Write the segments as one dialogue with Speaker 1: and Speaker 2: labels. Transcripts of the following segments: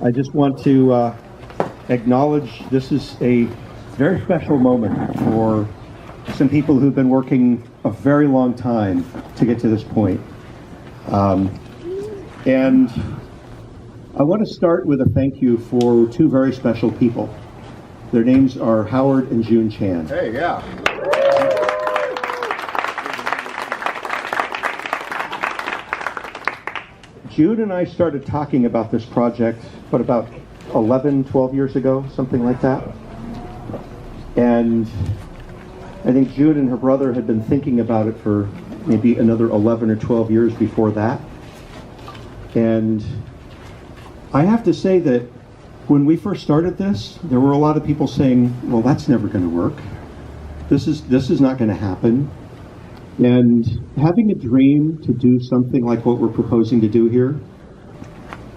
Speaker 1: I just want to acknowledge this is a very special moment for some people who've been working a very long time to get to this point. And I want to start with a thank you for two very special people. Their names are Howard and June Chan.
Speaker 2: Hey, yeah.
Speaker 1: June and I started talking about this project, about 11, 12 years ago, something like that. And I think June and her brother had been thinking about it for maybe another 11 or 12 years before that. And I have to say that when we first started this, there were a lot of people saying, well, that's never going to work. This is not going to happen. And having a dream to do something like what we're proposing to do here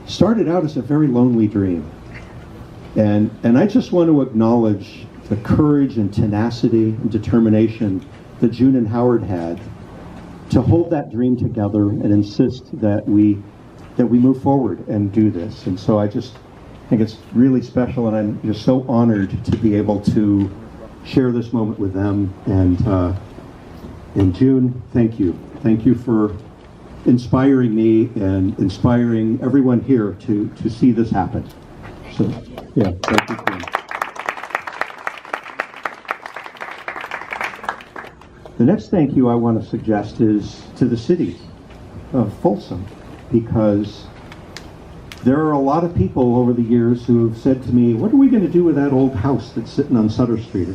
Speaker 1: started out as a very lonely dream. And I just want to acknowledge the courage and tenacity and determination that June and Howard had to hold that dream together and insist that we move forward and do this. And so I just think it's really special, and I'm just so honored to be able to share this moment with them. And June, thank you. Thank you for inspiring me and inspiring everyone here to see this happen. So, yeah, thank you, June. The next thank you I want to suggest is to the city of Folsom, because there are a lot of people over the years who have said to me, what are we going to do with that old house that's sitting on Sutter Street?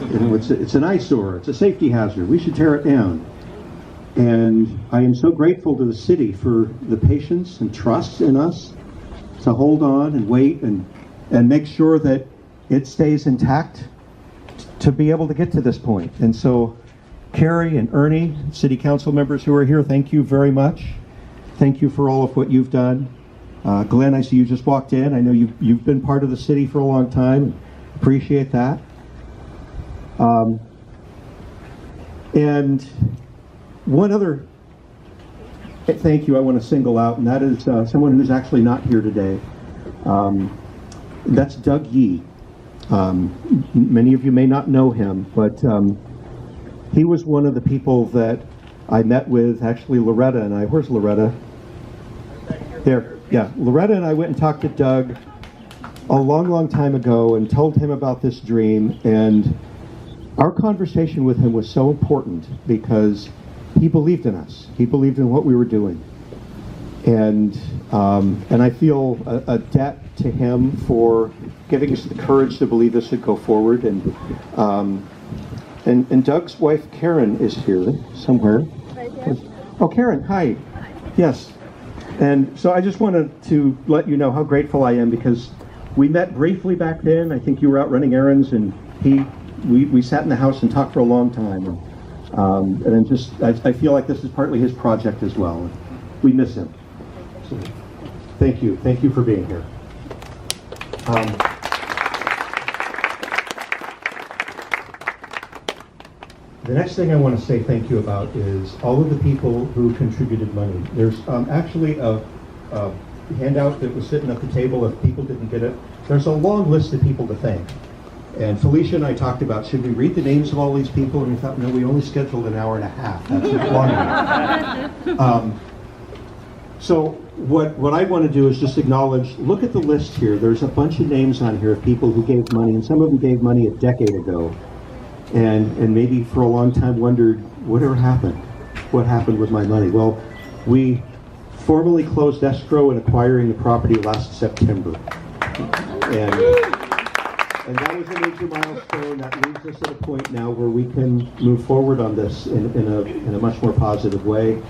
Speaker 1: It's an eyesore, it's a safety hazard, we should tear it down. And I am so grateful to the city for the patience and trust in us to hold on and wait and make sure that it stays intact to be able to get to this point. And so Carrie and Ernie, city council members who are here, thank you very much. Thank you for all of what you've done. Glenn, I see you just walked in. I know you've been part of the city for a long time. Appreciate that. And one other thank you I want to single out, and that is someone who's actually not here today. That's Doug Yee. Many of you may not know him, but he was one of the people that I met with, actually Loretta and I. Where's Loretta? There. Yeah, Loretta and I went and talked to Doug a long, long time ago and told him about this dream, and our conversation with him was so important because he believed in us. He believed in what we were doing. And I feel a debt to him for giving us the courage to believe this would go forward. And Doug's wife, Karen, is here somewhere.
Speaker 3: Right there.
Speaker 1: Oh, Karen, hi. Yes. And so I just wanted to let you know how grateful I am, because we met briefly back then. I think you were out running errands, and we sat in the house and talked for a long time. And I feel like this is partly his project as well. We miss him. So thank you. Thank you for being here. The next thing I want to say thank you about is all of the people who contributed money. There's actually a handout that was sitting at the table. If people didn't get it, there's a long list of people to thank. And Felicia and I talked about, should we read the names of all these people? And we thought, no, we only scheduled an hour and a half. That's not long enough. So what I want to do is just acknowledge, look at the list here. There's a bunch of names on here of people who gave money, and some of them gave money a decade ago. And maybe for a long time wondered, whatever happened? What happened with my money? Well, we formally closed escrow and acquiring the property last September. And that was a major milestone. That leaves us at a point now where we can move forward on this in a much more positive way,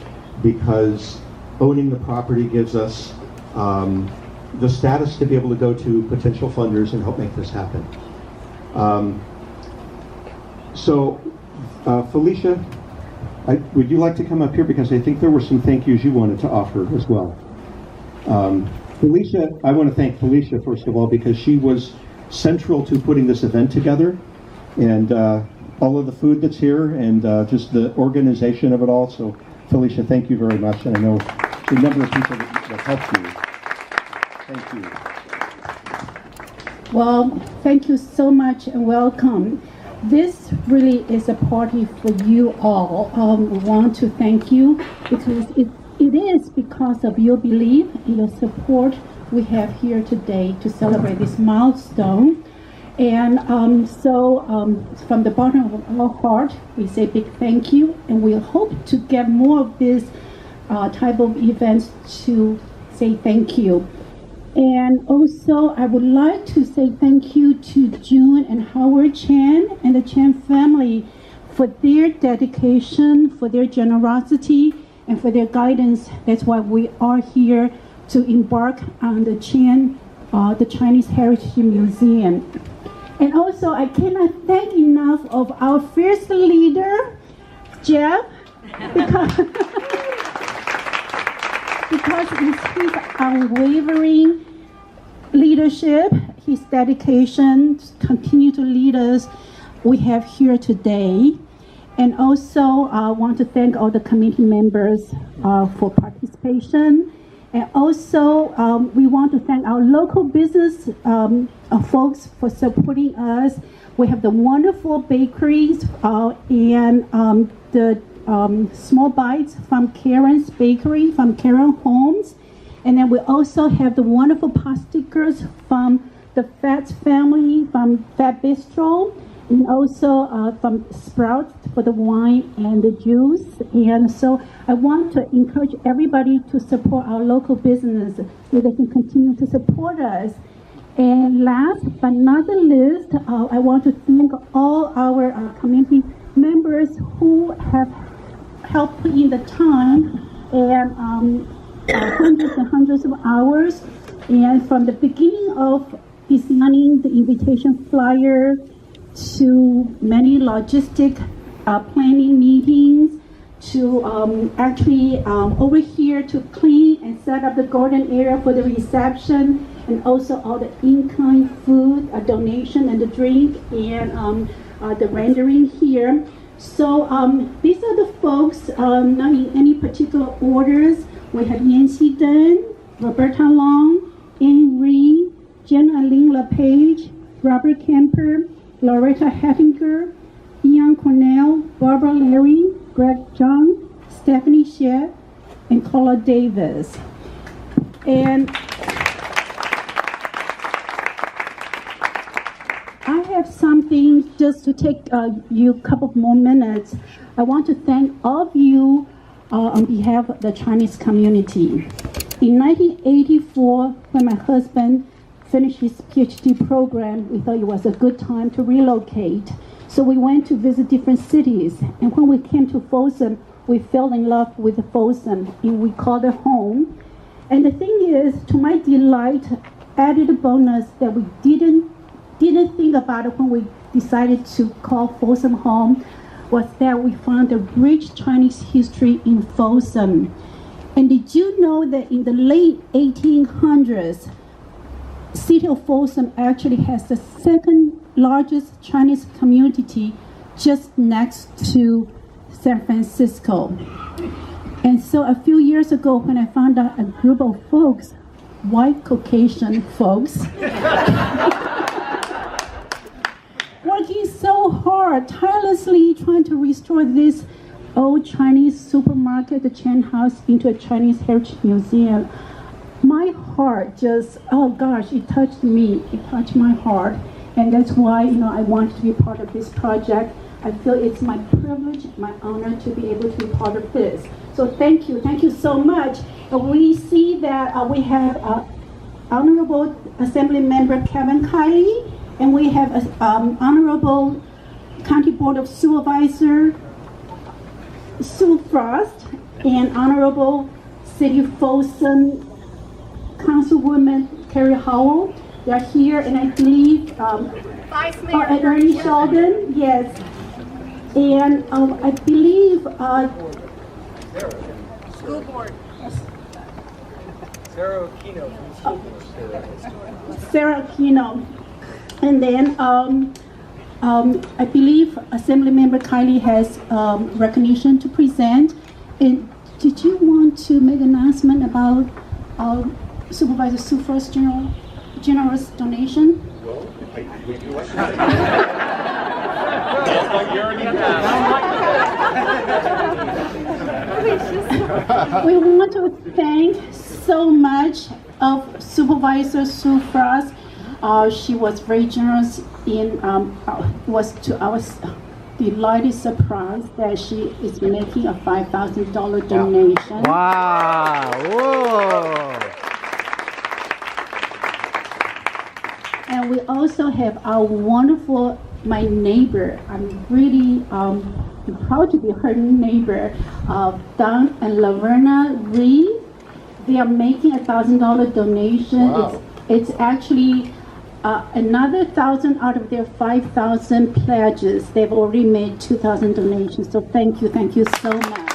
Speaker 1: because owning the property gives us the status to be able to go to potential funders and help make this happen. So, Felicia, would you like to come up here? Because I think there were some thank yous you wanted to offer as well. Felicia, I want to thank Felicia, first of all, because she was central to putting this event together, and all of the food that's here, and just the organization of it all. So, Felicia, thank you very much. And I know a number of people that helped you. Thank you.
Speaker 2: Well, thank you so much and welcome. This really is a party for you all. We want to thank you because it is because of your belief and your support we have here today to celebrate this milestone. And from the bottom of our heart, we say big thank you, and we hope to get more of this type of events to say thank you. And also, I would like to say thank you to June and Howard Chan and the Chan family for their dedication, for their generosity, and for their guidance. That's why we are here to embark on the Chinese Heritage Museum. And also, I cannot thank enough of our first leader, Jeff, because it's his unwavering leadership, his dedication to continue to lead us, we have here today. And also, I want to thank all the committee members for participation. And also, we want to thank our local business folks for supporting us. We have the wonderful bakeries and the small bites from Karen's Bakery, from Karen Homes. And then we also have the wonderful pot stickers from the Fats family, from Fat Bistro, and also from Sprouts for the wine and the juice. And so I want to encourage everybody to support our local business so they can continue to support us. And last but not the least, I want to thank all our community members who have helped put in the time and hundreds and hundreds of hours. And from the beginning of designing the invitation flyer to many logistic planning meetings, to actually over here to clean and set up the garden area for the reception, and also all the in-kind food donation and the drink and the rendering here. So these are the folks, not in any particular orders. We have Yancy Dunn, Roberta Long, Anne Ree, Jen Aline LePage, Robert Kemper, Loretta Heffinger, Ian Cornell, Barbara Larry, Greg John, Stephanie Shedd, and Carla Davis. And I have something just to take you a couple more minutes. I want to thank all of you on behalf of the Chinese community. In 1984, when my husband finished his PhD program, we thought it was a good time to relocate. So we went to visit different cities. And when we came to Folsom, we fell in love with Folsom, and we called it home. And the thing is, to my delight, added bonus that we didn't think about it when we decided to call Folsom home was that we found a rich Chinese history in Folsom. And did you know that in the late 1800s, city of Folsom actually has the second largest Chinese community just next to San Francisco. And so a few years ago, when I found out a group of folks, white Caucasian folks, working so hard, tirelessly trying to restore this old Chinese supermarket, the Chen House, into a Chinese Heritage Museum, my heart just, oh gosh, it touched me. It touched my heart. And that's why, I wanted to be part of this project. I feel it's my privilege, my honor to be able to be part of this. So thank you so much. We see that we have Honorable Assembly Member Kevin Kiley, and we have Honorable County Board of Supervisor Sue Frost, and Honorable City of Folsom Councilwoman Carrie Howell. They're here, and I believe Attorney Sheldon, yes, and I believe
Speaker 3: School board. Sarah Aquino from the school board.
Speaker 2: Sarah Aquino, and then I believe Assemblymember Kylie has recognition to present. And did you want to make an announcement about Supervisor Sufra's generous donation. We want to thank so much of Supervisor Sufras. She was very generous in was to our delighted surprise that she is making a $5,000 donation.
Speaker 4: Wow! Whoa!
Speaker 2: And we also have our wonderful, my neighbor. I'm really proud to be her neighbor, Don and Laverna Reed. They are making a $1,000 donation.
Speaker 4: Wow.
Speaker 2: It's actually another 1,000 out of their 5,000 pledges. They've already made 2,000 donations. So thank you so much.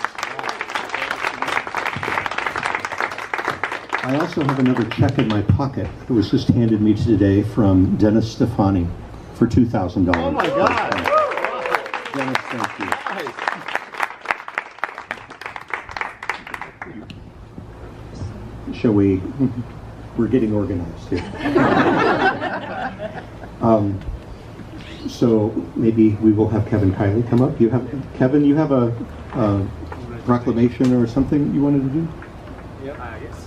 Speaker 1: I also have another check in my pocket that was just handed me today from Dennis Stefani for $2,000.
Speaker 4: Oh my God!
Speaker 1: Dennis, thank you. Shall we? We're getting organized here. So maybe we will have Kevin Kiley come up. Kevin, you have a proclamation or something you wanted to do?
Speaker 3: Yes.